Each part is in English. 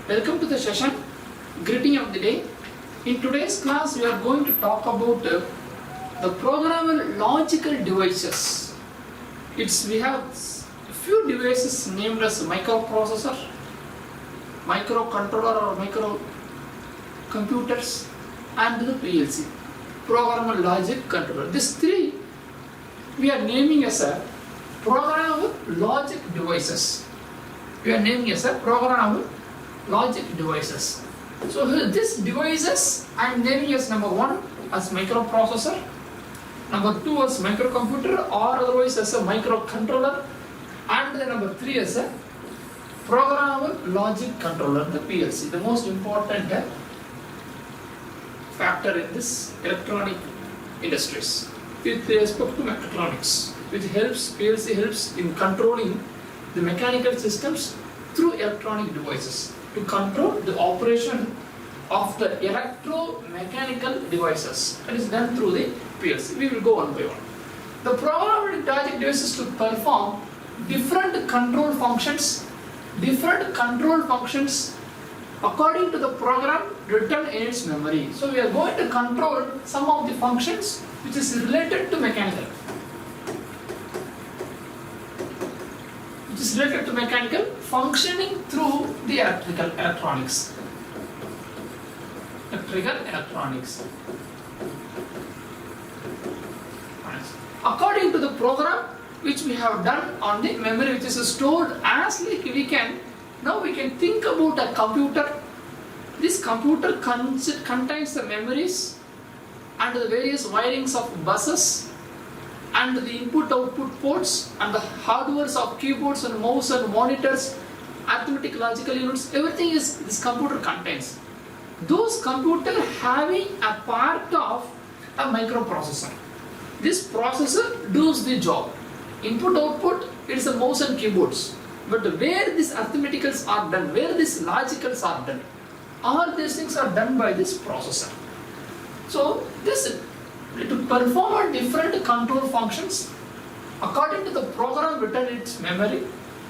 Welcome to the session. Greeting of the day. In today's class, we are going to talk about the programmable logical devices. We have a few devices named as microprocessor, microcontroller or microcomputers, and the PLC, programmable logic controller. These three we are naming as a programmable logic devices. We are naming as a programmable logic devices. So these devices I am naming as number 1 as microprocessor, number 2 as microcomputer or otherwise as a microcontroller, and the number 3 as a programmable logic controller, the PLC, the most important factor in this electronic industries with respect to mechatronics, which PLC helps in controlling the mechanical systems through electronic devices to control the operation of the electromechanical devices. That is done through the PLC. We will go one by one. The programmable logic devices to perform different control functions according to the program written in its memory. So we are going to control some of the functions which is related to mechanical. Functioning through the electronics. According to the program which we have done on the memory, which is stored as like now we can think about a computer. This computer contains the memories and the various wirings of buses and the input-output ports and the hardwares of keyboards and mouse and monitors, arithmetic logical units, everything is this computer contains. Those computers having a part of a microprocessor. This processor does the job. Input-output, it is a mouse and keyboards. But where these arithmeticals are done, where these logicals are done, all these things are done by this processor. So this to perform different control functions according to the program written in its memory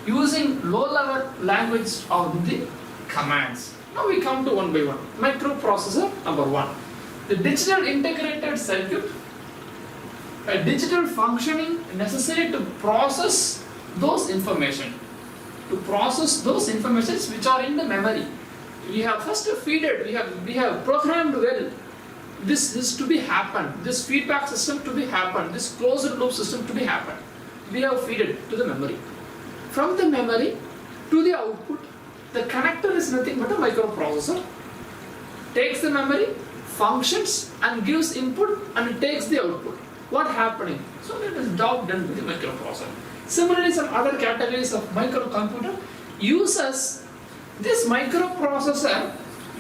using low-level language of the commands. Now we come to one by one. Microprocessor number 1. The digital integrated circuit, a digital functioning necessary to process those information. Which are in the memory. We have first feed it, we have programmed well this to be happen, this feedback system to be happen, this closed loop system to be happen. We have fed it to the memory. From the memory to the output, the connector is nothing but a microprocessor. Takes the memory, functions and gives input and it takes the output. What happening? So that is job done with the microprocessor. Similarly, some other categories of microcomputer uses this microprocessor.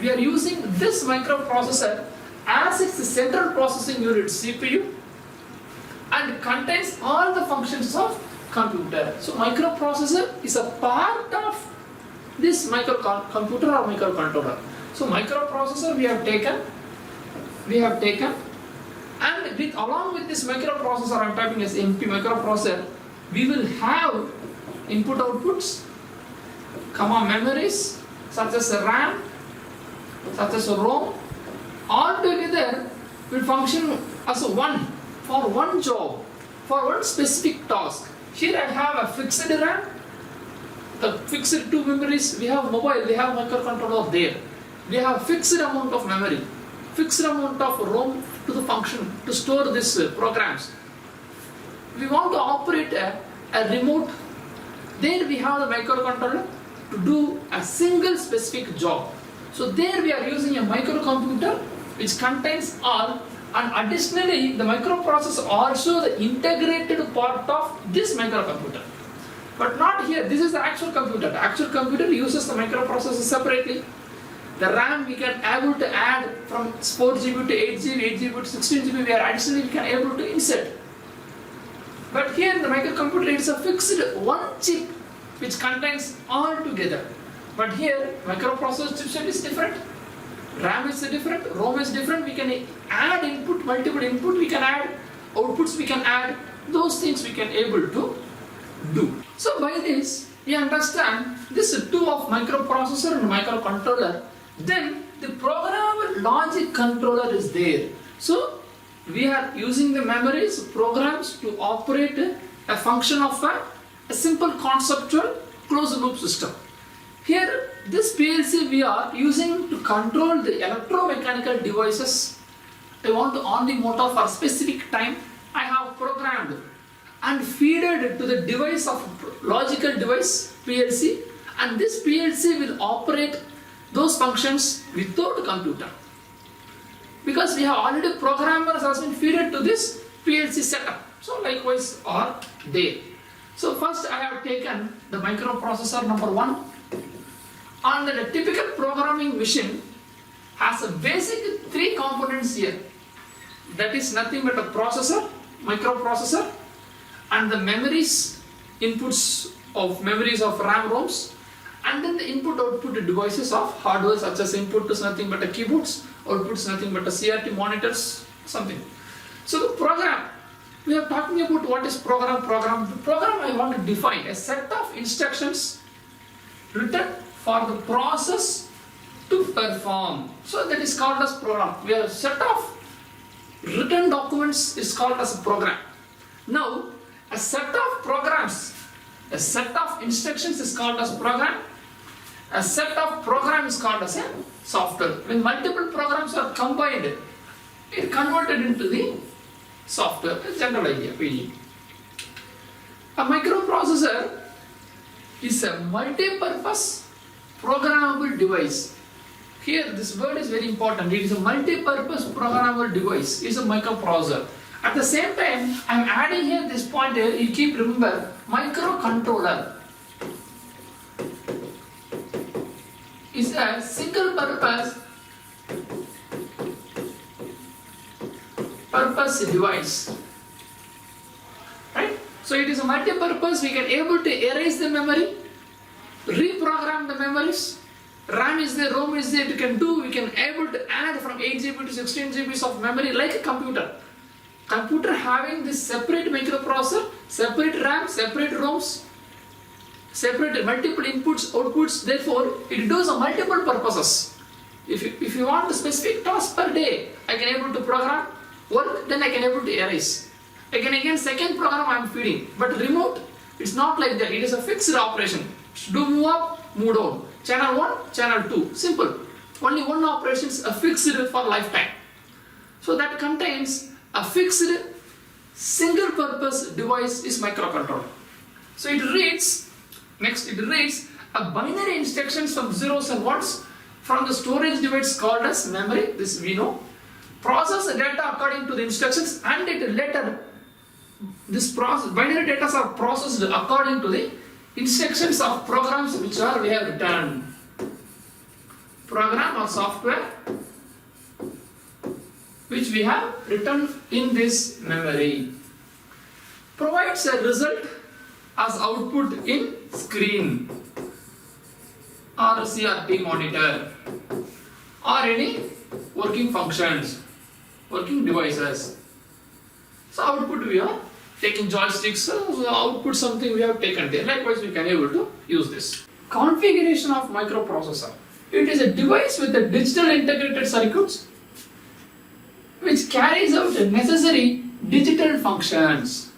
We are using this microprocessor as its central processing unit CPU and contains all the functions of computer. So microprocessor is a part of this microcomputer or microcontroller. So microprocessor we have taken and along with this microprocessor, I am typing as MP microprocessor, we will have input outputs, memories such as RAM, such as ROM, all together will function as one for one job, for one specific task. Here I have a fixed RAM, the fixed 2 memories, we have mobile, we have microcontroller there. We have fixed amount of memory, fixed amount of ROM to the function to store these programs. We want to operate a remote. There we have the microcontroller to do a single specific job. So there we are using a microcomputer which contains all, and additionally the microprocessor also the integrated part of this microcomputer. But not here, this is the actual computer. The actual computer uses the microprocessor separately. The RAM we can able to add from 4 GB to 8 GB, 8 GB to 16 GB, we can able to insert. But here in the microcomputer it is a fixed one chip which contains all together. But here microprocessor chipset is different, RAM is different, ROM is different. We can add input, multiple input we can add, outputs we can add, those things we can able to do. So by this we understand this two of microprocessor and microcontroller, then the programmable logic controller is there. So we are using the memories, programs to operate a function of a simple conceptual closed loop system. Here, this PLC we are using to control the electromechanical devices. I want to on the motor for a specific time. I have programmed and feed it to the device of logical device PLC, and this PLC will operate those functions without computer. Because we have already programmers has been fed to this PLC setup. So likewise are there. So first I have taken the microprocessor number 1. And the typical programming machine has a basic 3 components here. That is nothing but a processor, microprocessor, and the memories, inputs of memories of RAM ROMs, and then the input-output devices of hardware such as input is nothing but a keyboards, output is nothing but a CRT monitors, something. So the program, we are talking about what is program. The program I want to define a set of instructions written for the process to perform. So that is called as program. We have a set of written documents is called as a program. Now a set of programs, a set of instructions is called as program. A set of program is called as a software. When multiple programs are combined, it converted into the software. A general idea we need. A microprocessor is a multi-purpose programmable device. Here this word is very important. It is a multi-purpose programmable device. It is a microprocessor. At the same time, I am adding here this point here. You keep remember microcontroller is a single purpose device. Right? So it is a multi-purpose. We can able to erase the memory, reprogram the memories. RAM is there, ROM is there. We can able to add from 8 GB to 16 GB of memory like a computer. Computer having this separate microprocessor, separate RAM, separate ROMs, separate multiple inputs, outputs. Therefore, it does a multiple purposes. If you want a specific task per day, I can able to program work. Then I can able to erase. Again, second program I am feeding. But remote, it's not like that. It is a fixed operation. Do move up, move down. Channel 1, channel 2. Simple. Only one operation is a fixed for lifetime. So that contains a fixed single purpose device is microcontroller. So it reads, next it reads a binary instructions from zeros and ones from the storage device called as memory. This we know. Process the data according to the instructions, and it later this process binary data are processed according to the instructions of programs which are we have written. Program or software which we have written in this memory provides a result as output in screen or CRT monitor or any working functions, working devices. So output we are taking joysticks, so output something we have taken there. Likewise we can able to use this. Configuration of microprocessor. It is a device with a digital integrated circuits which carries out the necessary digital functions.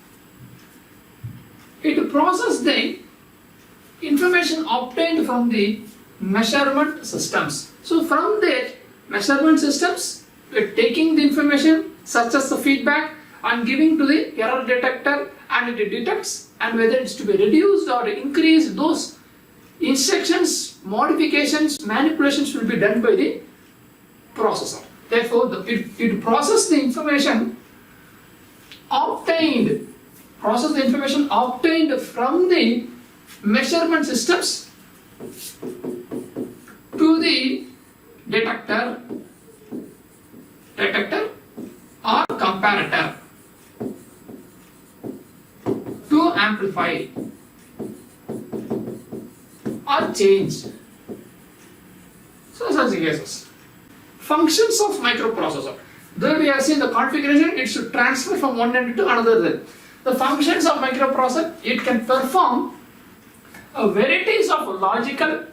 It processes the information obtained from the measurement systems. So from the measurement systems, we are taking the information such as the feedback and giving to the error detector, and it detects, and whether it's to be reduced or increased, those instructions, modifications, manipulations will be done by the processor. Therefore, it processes the information obtained from the measurement systems to the detector or comparator to amplify or change. So such cases. Functions of microprocessor. There we have seen the configuration, it should transfer from one end to another end. The functions of microprocessor, it can perform varieties of logical,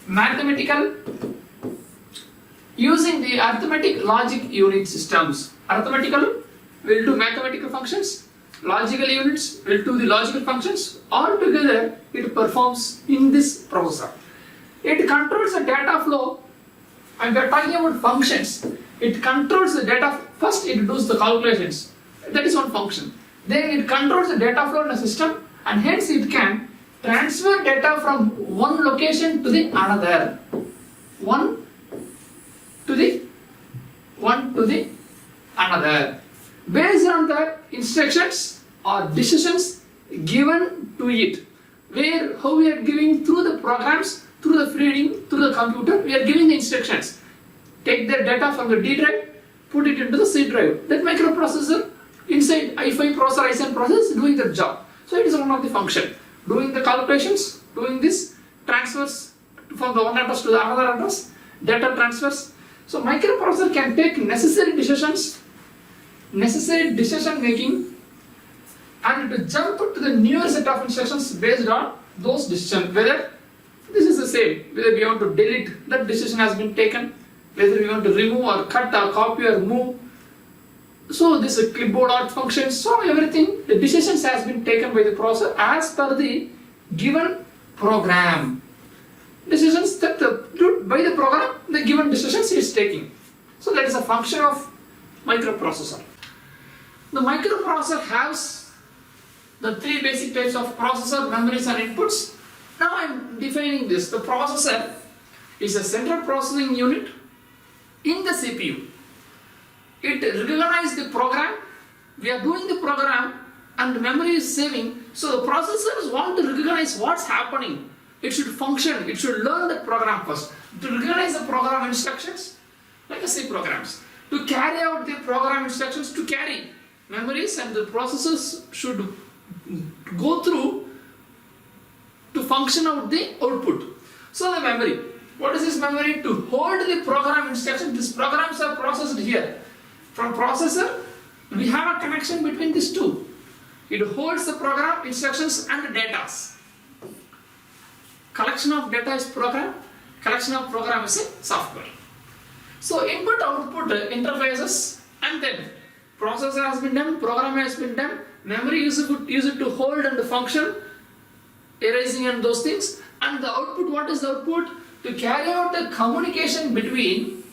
mathematical, using the arithmetic logic unit systems. Arithmetical will do mathematical functions, logical units will do the logical functions. All together it performs in this processor. It controls the data flow, and we are talking about functions. It controls the data, first it does the calculations, that is one function. Then it controls the data flow in the system, and hence it can transfer data from one location to the another. One to the another. Based on the instructions or decisions given to it. How we are giving through the programs, through the feeding, through the computer, we are giving the instructions. Take the data from the D drive, put it into the C drive. That microprocessor inside I5 processor, I7 processor is doing the job. So it is one of the function. Doing the calculations, doing this transfers from the one address to the another address, data transfers. So microprocessor can take necessary decision making, and to jump to the newer set of instructions based on those decisions. Whether this is the same, whether we want to delete, that decision has been taken, whether we want to remove or cut or copy or move. So this is clipboard art functions, so everything, the decisions has been taken by the processor as per the given program. Decisions that by the program, the given decisions is taking. So that is a function of microprocessor. The microprocessor has the three basic types of processor, memories and inputs. Now I am defining this. The processor is a central processing unit in the CPU. It recognizes the program, we are doing the program, and the memory is saving. So the processors want to recognize what's happening. It should function, it should learn the program first. To recognize the program instructions, like C programs. To carry out the program instructions, to carry memories, and the processors should go through to function out the output. So the memory, what is this memory? To hold the program instruction. These programs are processed here. From processor, we have a connection between these two. It holds the program instructions and the data. Collection of data is program, collection of program is a software. So input output interfaces, and then processor has been done, program has been done, memory use it to hold and function, erasing and those things, and the output, what is the output? To carry out the communication between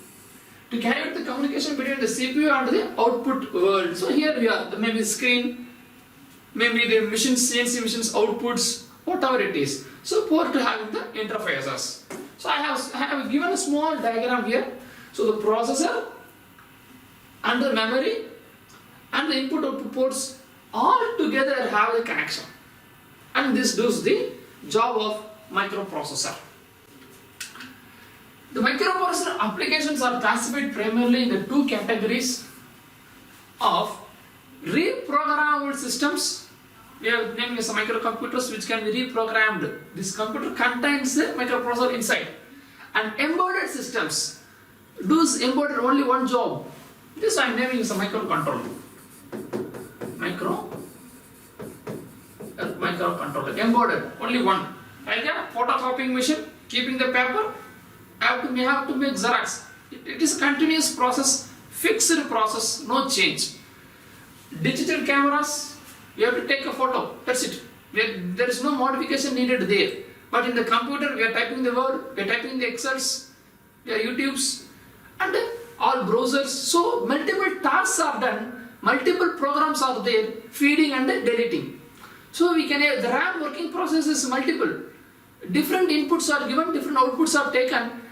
the CPU and the output world. So here we are, maybe screen, maybe the machines, CNC machines outputs, whatever it is. So port to having the interfaces. So I have given a small diagram here. So the processor and the memory and the input output ports all together have a connection. And this does the job of microprocessor. The microprocessor applications are classified primarily in the two categories of reprogrammable systems. We have named as microcomputers which can be reprogrammed. This computer contains the microprocessor inside. And embedded systems does embedded only one job. This I am naming as a microcontroller. Microcontroller, embedded, only one. Like a photocopying machine, keeping the paper, we have to make Xerox. It is a continuous process, fixed process, no change. Digital cameras, we have to take a photo, that's it. There is no modification needed there. But in the computer, we are typing the word, we are typing the Excels, we are YouTubes, and all browsers. So multiple tasks are done, multiple programs are there, feeding and deleting. So we can have the RAM working process is multiple. Different inputs are given, different outputs are taken.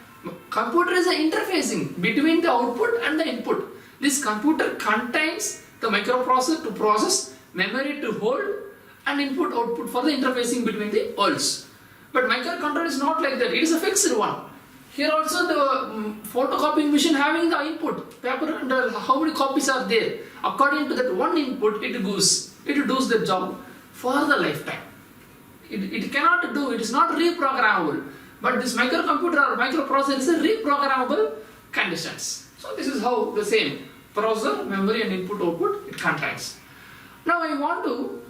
Computer is an interfacing between the output and the input. This computer contains the microprocessor to process, memory to hold, and input output for the interfacing between the worlds. But microcontroller is not like that, it is a fixed one. Here also the photocopying machine having the input, paper and how many copies are there. According to that one input, it does the job for the lifetime. It cannot do, it is not reprogrammable. But this microcomputer or microprocessor is a reprogrammable conditions. So this is how the same processor, memory and input output it contains. Now I want to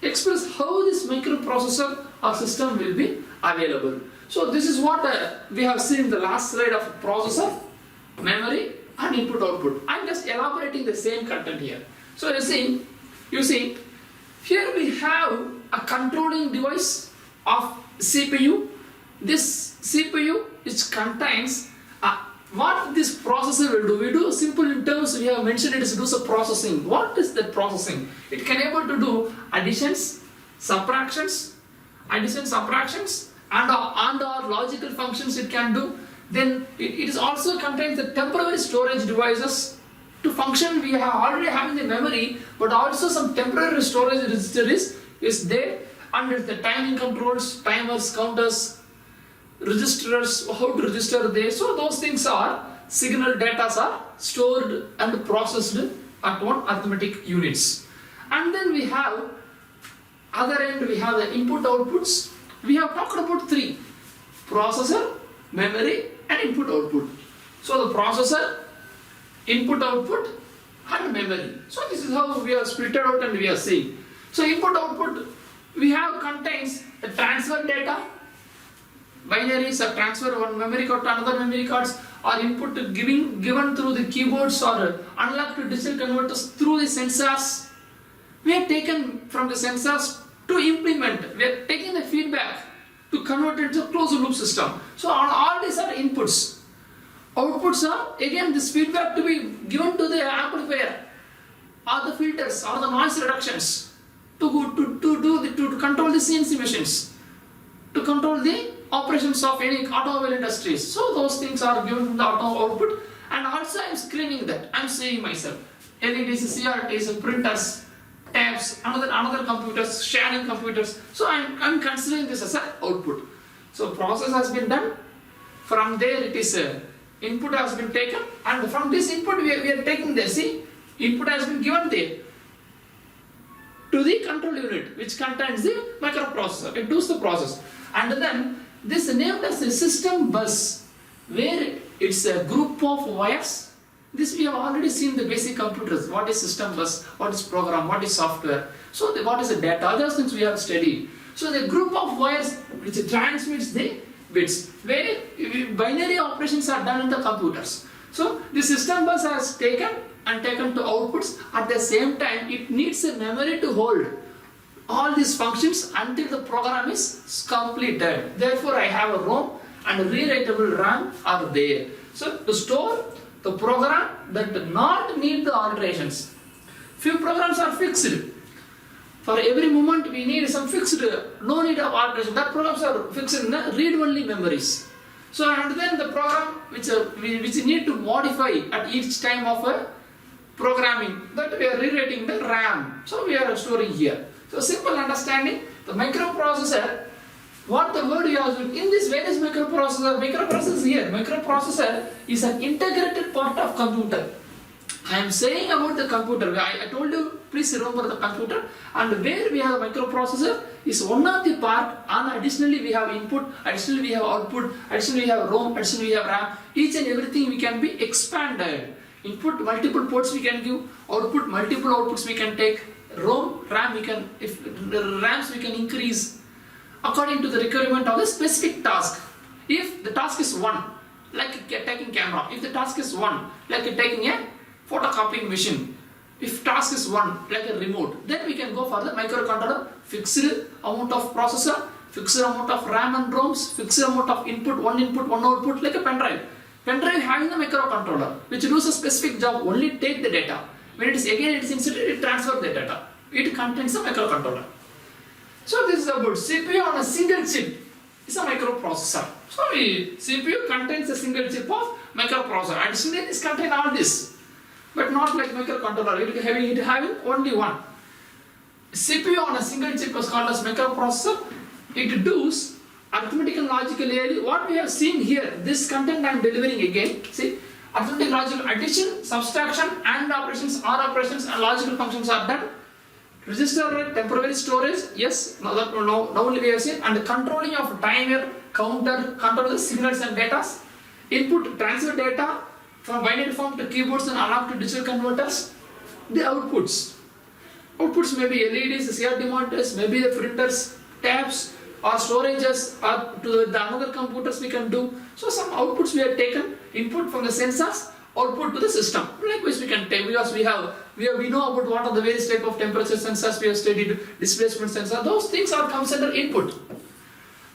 express how this microprocessor or system will be available. So this is what we have seen in the last slide of processor, memory and input output. I am just elaborating the same content here. So you see, here we have a controlling device of CPU. This CPU which contains what this processor will do. We do simple in terms we have mentioned it is do some processing. What is that processing? It can able to do additions, subtractions, and or logical functions it can do. Then it is also contains the temporary storage devices. To function we have already having the memory, but also some temporary storage register is there, and the timing controls, timers, counters, registers, how to register there. So those things are signal data are stored and processed at one arithmetic units. And then we have other end we have the input outputs. We have talked about three: processor, memory and input output. So the processor, input output and memory. So this is how we are split out and we are seeing. So input output we have contains the transfer data, binaries are transfer one memory card to another memory cards, or input given through the keyboards or unlocked to digital converters through the sensors. We are taken from the sensors to implement. We are taking the feedback to convert it to a closed loop system. So all these are inputs. Outputs are again this feedback to be given to the amplifier or the filters or the noise reductions to control the CNC machines, to control the operations of any automobile industries. So those things are given from the auto output, and also I am screening that. I am seeing myself. LEDs, CRTs, printers, tabs, another computers, sharing computers. So I am considering this as an output. So process has been done. From there it is input has been taken, and from this input we are taking the input has been given there to the control unit which contains the microprocessor. It does the process, and then this is named as the system bus, where it's a group of wires. This we have already seen the basic computers. What is system bus? What is program? What is software? So what is the data? Other things we have studied. So the group of wires which transmits the bits, where binary operations are done in the computers. So the system bus has taken to outputs. At the same time, it needs a memory to hold all these functions until the program is completed. Therefore, I have a ROM and a rewritable RAM are there. So to store the program that do not need the alterations. Few programs are fixed. For every moment we need some fixed, no need of alteration. That programs are fixed in the read-only memories. So and then the program which we need to modify at each time of a programming, that we are rewriting the RAM. So we are storing here. So simple understanding, the microprocessor, what the word you have in this various microprocessor here. Microprocessor is an integrated part of computer. I am saying about the computer. I told you, please remember the computer, and where we have a microprocessor is one of the part, and additionally we have input, additionally we have output, additionally we have ROM, additionally we have RAM. Each and everything we can be expanded. Input multiple ports we can give, output multiple outputs we can take, ROM, RAM we can, if the RAMs we can increase according to the requirement of the specific task. If the task is one, like taking camera, if the task is one, like taking a photocopying machine, if task is one, like a remote, then we can go for the microcontroller, fixed amount of processor, fixed amount of RAM and ROMs, fixed amount of input, one output, like a pen drive. Pen drive having the microcontroller, which does a specific job, only take the data. When it is inserted, it transfers the data. It contains a microcontroller. So this is about CPU on a single chip. It's a microprocessor. So CPU contains a single chip of microprocessor. Additionally, this contains all this, but not like microcontroller. It having only one. CPU on a single chip is called as microprocessor. It does arithmetic and logical area. What we have seen here, this content I am delivering again. See, arithmetic, logical addition, subtraction, and operations, or operations, and logical functions are done. Register, temporary storage, yes, now only we have seen, and the controlling of timer, counter, control the signals and data, input, transfer data from binary form to keyboards and analog to digital converters, the outputs. Outputs may be LEDs, CRT monitors, maybe the printers, tabs, or storages, or to the another computers we can do. So some outputs we have taken, input from the sensors, output to the system. Likewise we can take, because we know about what are the various type of temperature sensors we have studied, displacement sensor, those things are comes under input.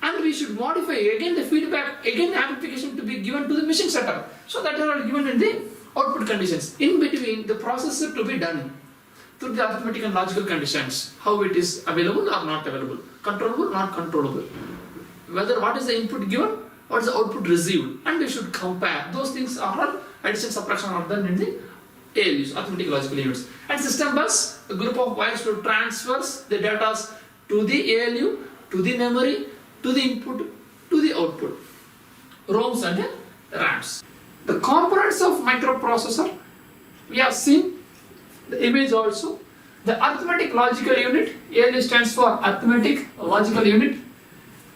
And we should modify again the feedback, again the amplification to be given to the machine setup. So that are given in the output conditions. In between the processor to be done through the arithmetic and logical conditions, how it is available or not available, controllable, not controllable, whether what is the input given, what is the output received, and we should compare. Those things are all addition, subtraction are done in the ALUs, arithmetic logical units. And system bus, a group of wires to transfers the data to the ALU, to the memory, to the input, to the output, ROMs and RAMs. The components of microprocessor, we have seen the image also. The arithmetic logical unit, ALU stands for arithmetic logical unit.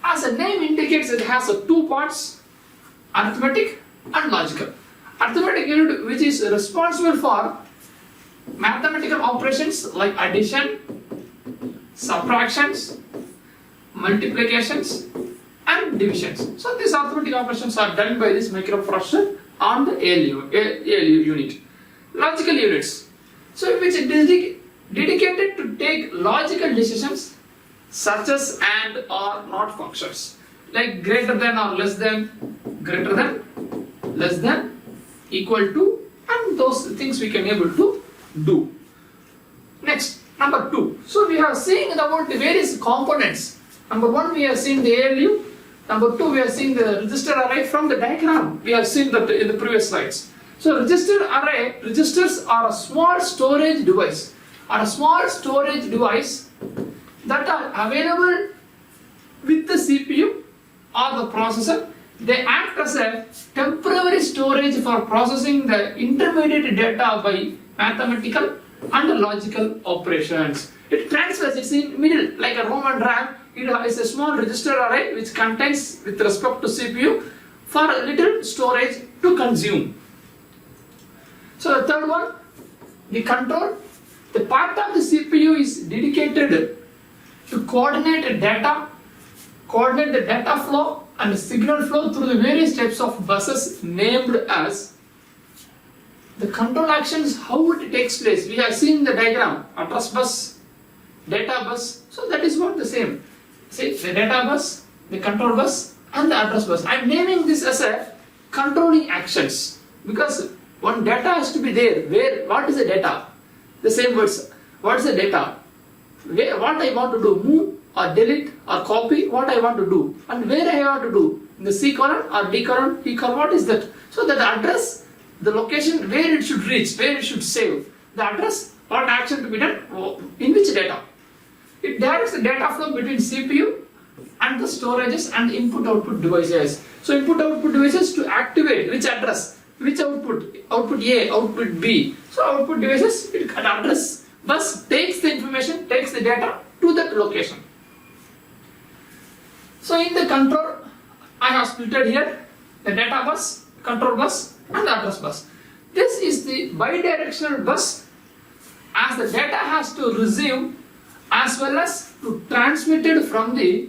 As the name indicates, it has two parts, arithmetic and logical. Arithmetic unit which is responsible for mathematical operations like addition, subtractions, multiplications and divisions. So these arithmetic operations are done by this microprocessor on the ALU unit. Logical units, so which is dedicated to take logical decisions such as and or not functions, like greater than or less than, greater than, less than, equal to, and those things we can able to do. Next, number 2. So we have seen about the various components. Number 1 we have seen the ALU. Number 2 we have seen the register array. From the diagram we have seen that in the previous slides. So register array, registers are a small storage device, that are available with the CPU or the processor. They act as a temporary storage for processing the intermediate data by mathematical and logical operations. It transfers, it's in middle, like a ROM and RAM. It is a small register array which contains, with respect to CPU, for a little storage to consume. So the third one, the control. The part of the CPU is dedicated to coordinate the data flow and signal flow through the various types of buses named as the control actions, how it takes place. We have seen the diagram, address bus, data bus. So that is what the same. See, the data bus, the control bus and the address bus. I am naming this as a controlling actions because one data has to be there. Where, what is the data? The same words. What is the data? Where, what I want to do, move or delete or copy, what I want to do, and where I want to do, in the C column or D column, E column, what is that? So that the address, the location where it should reach, where it should save, the address, what action to be done, in which data. It directs the data flow between CPU and the storages and input-output devices. So input-output devices to activate which address, which output, output A, output B. So output devices, an address bus takes the information, takes the data to that location. So in the control, I have splitted here the data bus, control bus and the address bus. This is the bidirectional bus, as the data has to receive as well as to transmitted from the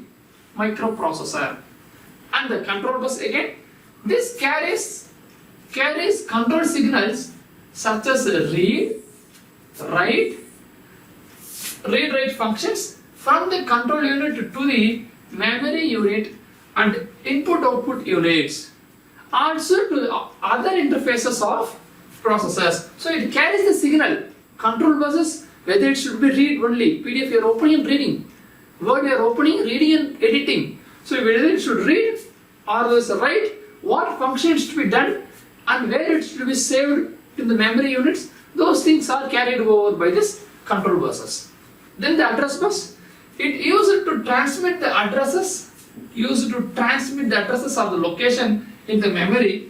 microprocessor. And the control bus again, this carries control signals such as read, write functions from the control unit to the memory unit and input-output units, also to other interfaces of processors. So it carries the signal, control buses, whether it should be read only, PDF you are opening and reading, Word you are opening, reading and editing. So whether it should read or write, what functions to be done and where it should be saved in the memory units, those things are carried over by this control buses. Then the address bus, it used to transmit the addresses, of the location in the memory,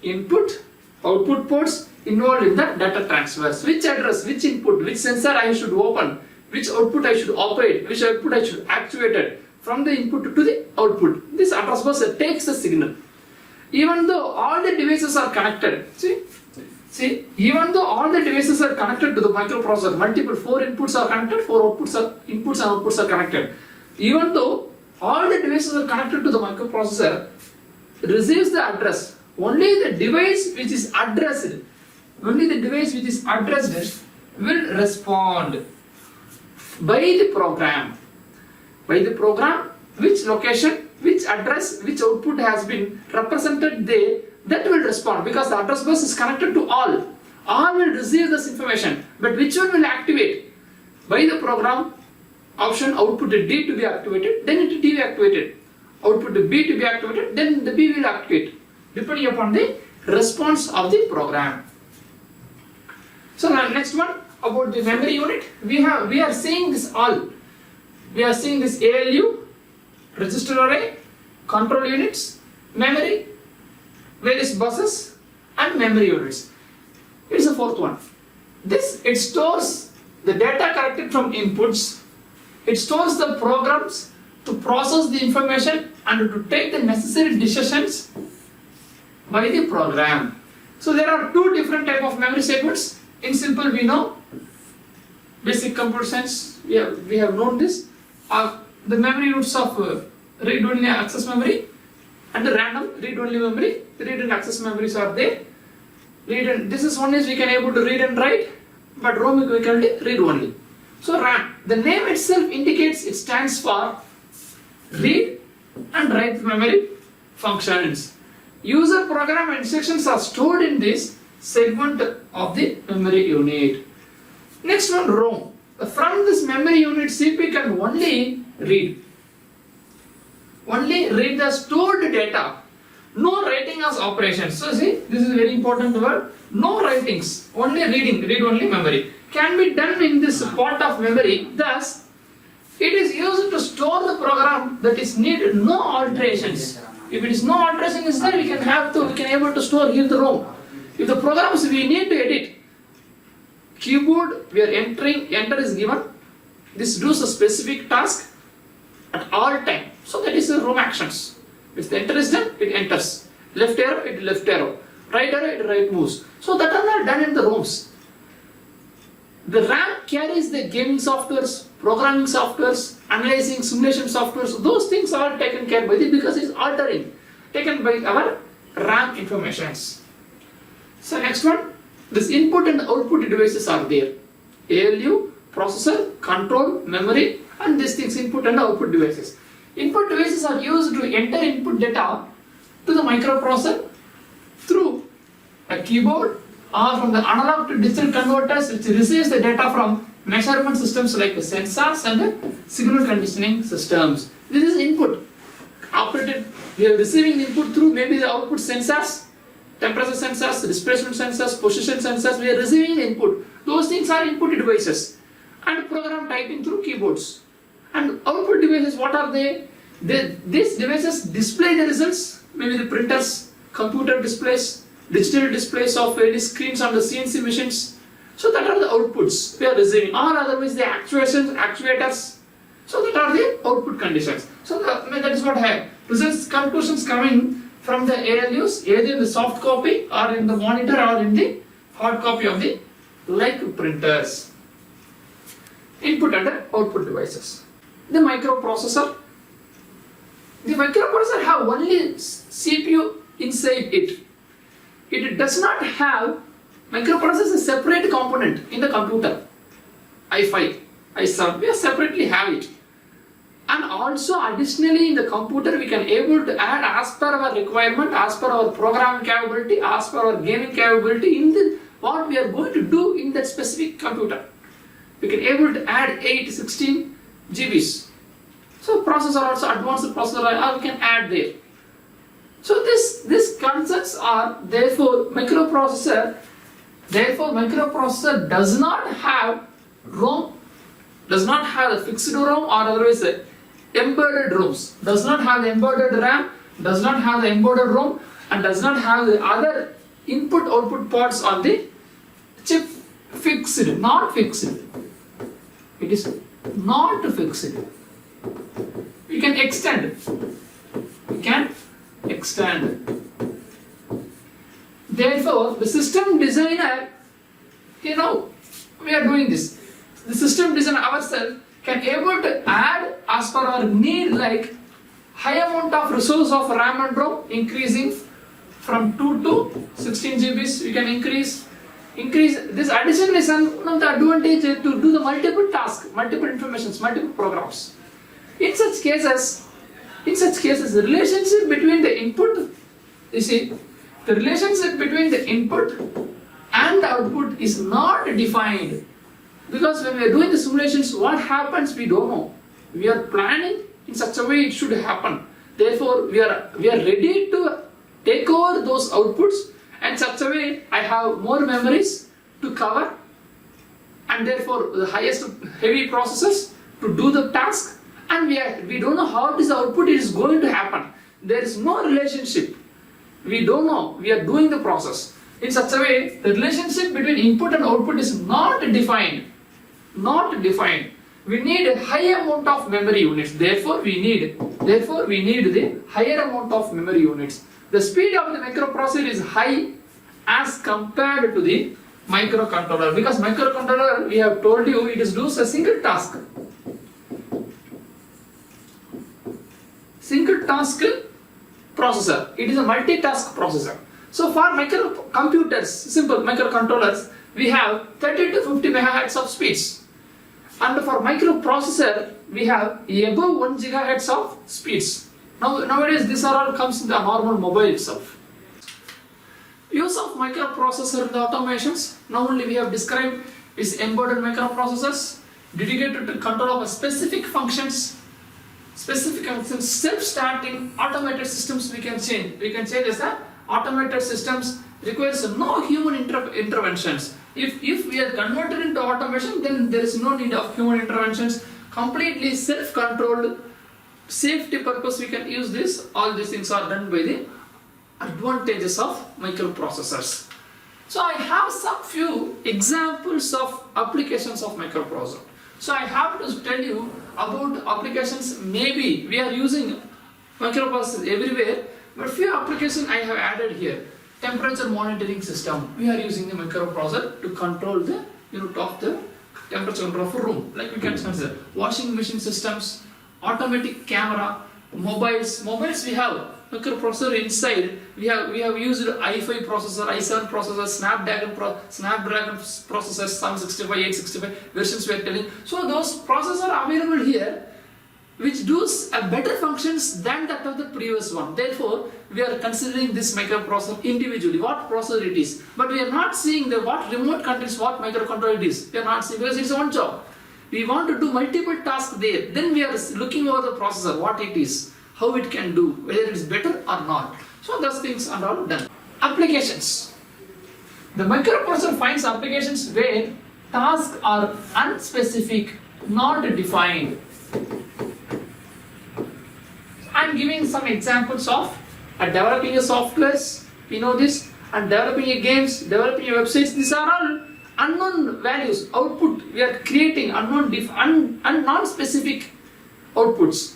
input, output ports involved in the data transfers. Which address, which input, which sensor I should open, which output I should operate, which output I should actuate it, from the input to the output. This address bus takes the signal. Even though all the devices are connected, see, See, even though all the devices are connected to the microprocessor, multiple 4 inputs are connected, 4 inputs and outputs are connected. Even though all the devices are connected to the microprocessor, receives the address. Only the device which is addressed, will respond by the program. Which location, which address, which output has been represented there, that will respond, because the address bus is connected to all. All will receive this information, but which one will activate? By the program option, output D to be activated, then it D will activated. Output B to be activated, then the B will activate, depending upon the response of the program. So now next one about the memory unit. We are seeing this all. We are seeing this ALU, register array, control units, memory, various buses, and memory units. It is the fourth one. It stores the data collected from inputs. It stores the programs to process the information and to take the necessary decisions by the program. So there are two different types of memory segments. In simple, we know basic computer science. We have known this. The memory units of read-only access memory and the random read-only memory. The read and access memories are there. This is one is we can able to read and write, but ROM we can read only. So RAM, the name itself indicates it stands for read and write memory functions. User program instructions are stored in this segment of the memory unit. Next one, ROM. From this memory unit, CPU can only read the stored data. No writing as operations. So see, this is a very important word. No writings, only reading, read-only memory can be done in this part of memory. Thus, it is used to store the program that is needed. No alterations. If it is no alteration is there, we can able to store here the ROM. If the programs we need to edit, keyboard we are enter is given. This does a specific task at all time. So that is the ROM actions. If the enter is done, it enters. Left arrow, it left arrow. Right arrow, it right moves. So that are not done in the ROMs. The RAM carries the gaming softwares, programming softwares, analyzing simulation softwares. Those things are taken care by because it's taken by our RAM informations. So next one, this input and output devices are there. ALU, processor, control, memory, and these things, input and output devices. Input devices are used to enter input data to the microprocessor through a keyboard or from the analog to digital converters, which receives the data from measurement systems like sensors and signal conditioning systems. This is input. We are receiving input through maybe the output sensors, temperature sensors, displacement sensors, position sensors. We are receiving input. Those things are input devices. And program typing through keyboards. And output devices, what are they? These devices display the results, maybe the printers, computer displays, digital displays of various screens on the CNC machines. So that are the outputs we are receiving, or otherwise the actuators. So that are the output conditions. So that is what I have. Results, conclusions coming from the ALUs, either in the soft copy or in the monitor or in the hard copy of the like printers. Input and output devices. The microprocessor have only CPU inside it. It does not have, microprocessor is a separate component in the computer. i5, i7, we separately have it. And also additionally in the computer we can able to add as per our requirement, as per our programming capability, as per our gaming capability in what we are going to do in that specific computer. We can able to add 8, 16 GBs. So processor also, advanced processor we can add there. So these concepts are therefore microprocessor does not have ROM, does not have a fixed ROM or otherwise embedded ROMs, does not have the embedded RAM, does not have the embedded ROM, and does not have the other input output ports on the chip fixed, not fixed. It is not fixed. We can extend. Therefore, the system designer, we are doing this. The system designer ourselves can able to add as per our need, like high amount of resource of RAM and ROM, increasing from 2 to 16 GBs. We can increase. This addition is one of the advantage to do the multiple tasks, multiple informations, multiple programs. In such cases, the relationship between the input, the relationship between the input and the output is not defined, because when we are doing the simulations, what happens we don't know. We are planning in such a way it should happen. Therefore, we are ready to take over those outputs, and such a way I have more memories to cover, and therefore the highest heavy processors to do the task, and we don't know how this output is going to happen. There is no relationship. We don't know. We are doing the process. In such a way, the relationship between input and output is not defined. We need a high amount of memory units. Therefore, we need the higher amount of memory units. The speed of the microprocessor is high as compared to the microcontroller, because microcontroller, we have told you, it does a single task. Single task processor. It is a multitask processor. So for microcomputers, simple microcontrollers, we have 30 to 50 megahertz of speeds. And for microprocessor, we have above 1 gigahertz of speeds. Nowadays, this all comes in the normal mobile itself. Use of microprocessor in the automations. Now only we have described is embedded microprocessors dedicated to control of specific functions, self-starting automated systems we can change. We can change as the automated systems requires no human interventions. If we are converted into automation, then there is no need of human interventions. Completely self-controlled, safety purpose we can use this. All these things are done by the advantages of microprocessors. So I have some few examples of applications of microprocessor. So I have to tell you about applications. Maybe we are using microprocessors everywhere, but few applications I have added here. Temperature monitoring system. We are using the microprocessor to control the unit of the temperature control of a room. Like we can consider washing machine systems, automatic camera, mobiles. Mobiles we have microprocessor inside. We have used i5 processor, i7 processor, Snapdragon processors, 765, 865 versions we are telling. So those processors are available here, which does a better functions than that of the previous one. Therefore, we are considering this microprocessor individually, what processor it is. But we are not seeing what remote controls, what microcontroller it is. We are not seeing, because it's one job. We want to do multiple tasks there. Then we are looking over the processor, what it is, how it can do, whether it is better or not. So those things are all done. Applications. The microprocessor finds applications where tasks are unspecific, not defined. I am giving some examples of developing a softwares, we know this, and developing a games, developing a websites. These are all unknown values, output. We are creating unknown, non-specific outputs.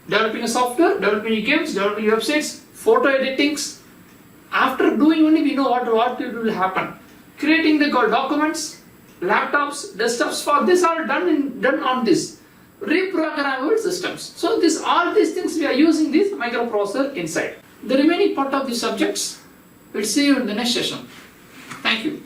Developing a software, developing a games, developing websites, photo editings. After doing only we know what will happen. Creating the documents, laptops, desktops. For this are done on this. Reprogrammable systems. So all these things we are using this microprocessor inside. The remaining part of the subjects, we'll see you in the next session. Thank you.